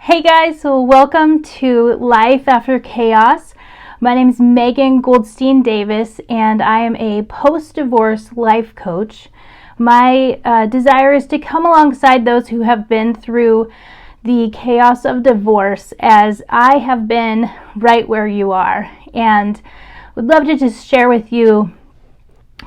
Hey guys, so welcome to Life After Chaos. My name is Megan Goldstein-Davis and I am a post-divorce life coach. My desire is to come alongside those who have been through the chaos of divorce as I have been right where you are, and would love to just share with you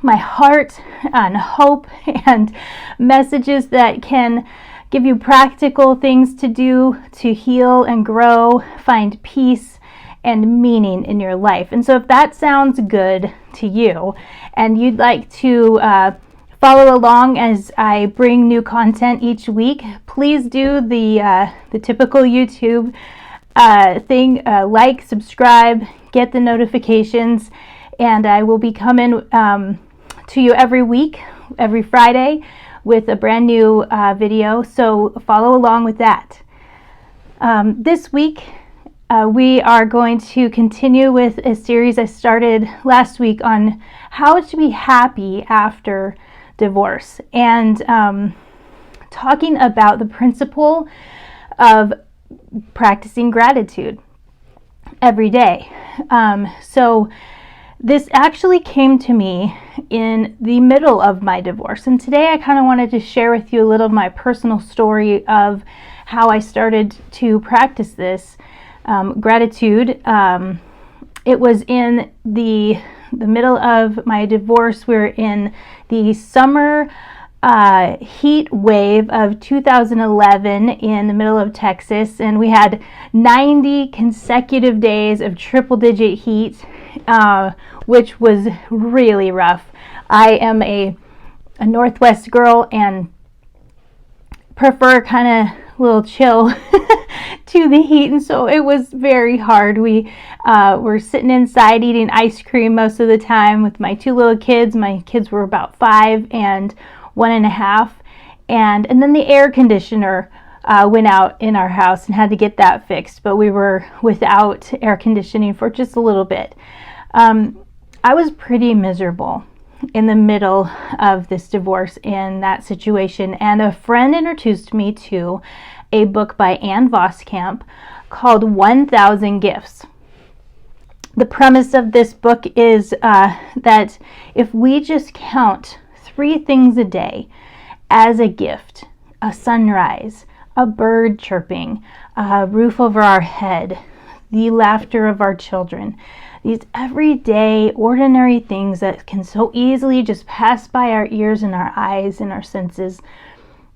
my heart and hope and messages that can give you practical things to do to heal and grow, find peace and meaning in your life. And so if that sounds good to you and you'd like to follow along as I bring new content each week, please do the typical YouTube thing, like, subscribe, get the notifications, and I will be coming to you every week, every Friday, with a brand new video, so follow along with that. This week, we are going to continue with a series I started last week on how to be happy after divorce, and talking about the principle of practicing gratitude every day. So this actually came to me in the middle of my divorce, and today I kind of wanted to share with you a little of my personal story of how I started to practice this gratitude. It was in the middle of my divorce. We're in the summer heat wave of 2011 in the middle of Texas, and we had 90 consecutive days of triple-digit heat, which was really rough. I am a Northwest girl and prefer kind of a little chill to the heat, and so it was very hard. We were sitting inside eating ice cream most of the time with my two little kids. My kids were about 5 and 1.5, and then the air conditioner went out in our house and had to get that fixed, but we were without air conditioning for just a little bit. I was pretty miserable in the middle of this divorce in that situation, and a friend introduced me to a book by Ann Voskamp called 1,000 Gifts. The premise of this book is that if we just count 3 things a day as a gift: a sunrise, a bird chirping, a roof over our head, the laughter of our children, these everyday, ordinary things that can so easily just pass by our ears and our eyes and our senses,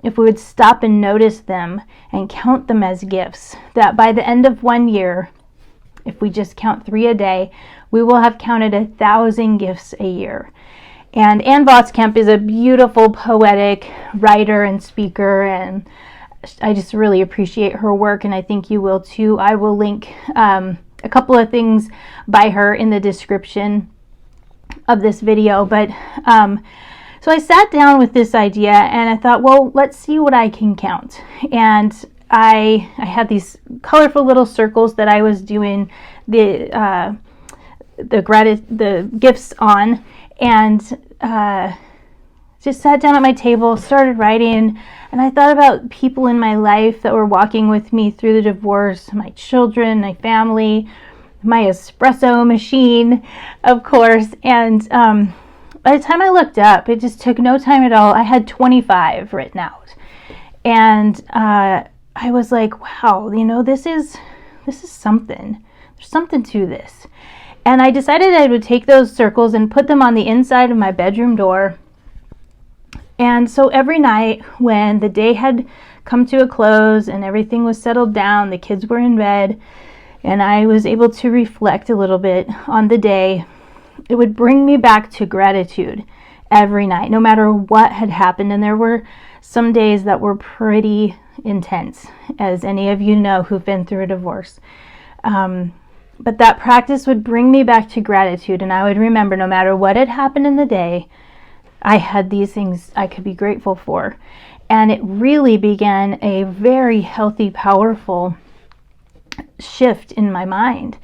if we would stop and notice them and count them as gifts, that by the end of 1 year, if we just count 3 a day, we will have counted 1,000 gifts a year. And Ann Voskamp is a beautiful, poetic writer and speaker, and I just really appreciate her work, and I think you will too. I will link a couple of things by her in the description of this video. But so I sat down with this idea and I thought, well, let's see what I can count. And I had these colorful little circles that I was doing the gifts on, and just sat down at my table, started writing, and I thought about people in my life that were walking with me through the divorce: my children, my family, my espresso machine, of course. And by the time I looked up, it just took no time at all. I had 25 written out, and I was like, wow, this is something. There's something to this. And I decided I would take those circles and put them on the inside of my bedroom door. And so every night when the day had come to a close and everything was settled down, the kids were in bed, and I was able to reflect a little bit on the day, it would bring me back to gratitude every night, no matter what had happened. And there were some days that were pretty intense, as any of you know who've been through a divorce. But that practice would bring me back to gratitude, and I would remember no matter what had happened in the day, I had these things I could be grateful for. And it really began a very healthy, powerful shift in my mind.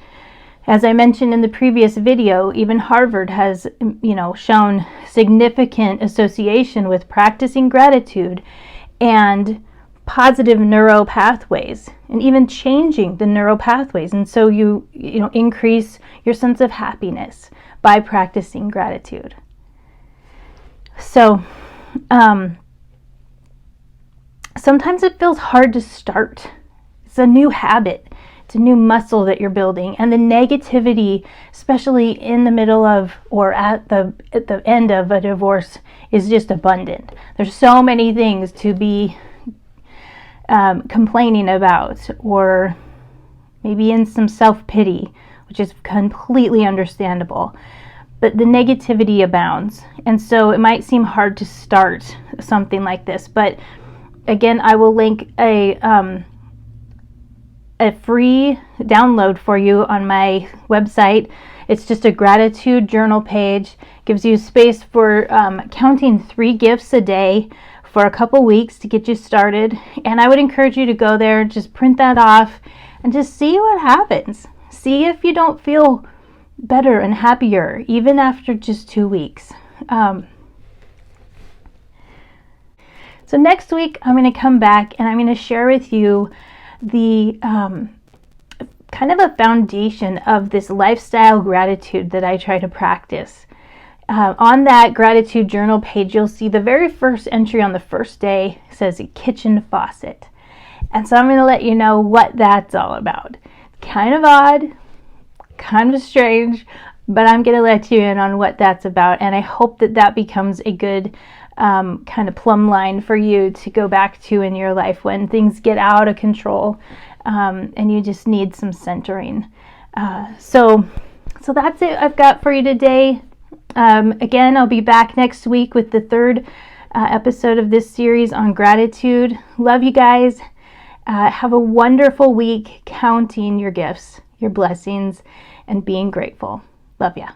As I mentioned in the previous video, even Harvard has, shown significant association with practicing gratitude and positive neural pathways and even changing the neural pathways. And so you increase your sense of happiness by practicing gratitude. So sometimes it feels hard to start. It's a new habit. It's a new muscle that you're building. And the negativity, especially in the middle of or at the end of a divorce, is just abundant. There's so many things to be complaining about, or maybe in some self-pity, which is completely understandable. But the negativity abounds. And so it might seem hard to start something like this. But again, I will link a free download for you on my website. It's just a gratitude journal page. Gives you space for counting 3 gifts a day for a couple weeks to get you started. And I would encourage you to go there, just print that off, and just see what happens. See if you don't feel better and happier, even after just 2 weeks. So next week, I'm going to come back and I'm going to share with you the kind of a foundation of this lifestyle gratitude that I try to practice. On that gratitude journal page, you'll see the very first entry on the first day says a kitchen faucet. And so I'm going to let you know what that's all about. Kind of odd, kind of strange, but I'm going to let you in on what that's about. And I hope that that becomes a good kind of plumb line for you to go back to in your life when things get out of control and you just need some centering. So that's it I've got for you today. Again, I'll be back next week with the 3rd episode of this series on gratitude. Love you guys. Have a wonderful week counting your gifts, your blessings, and being grateful. Love ya.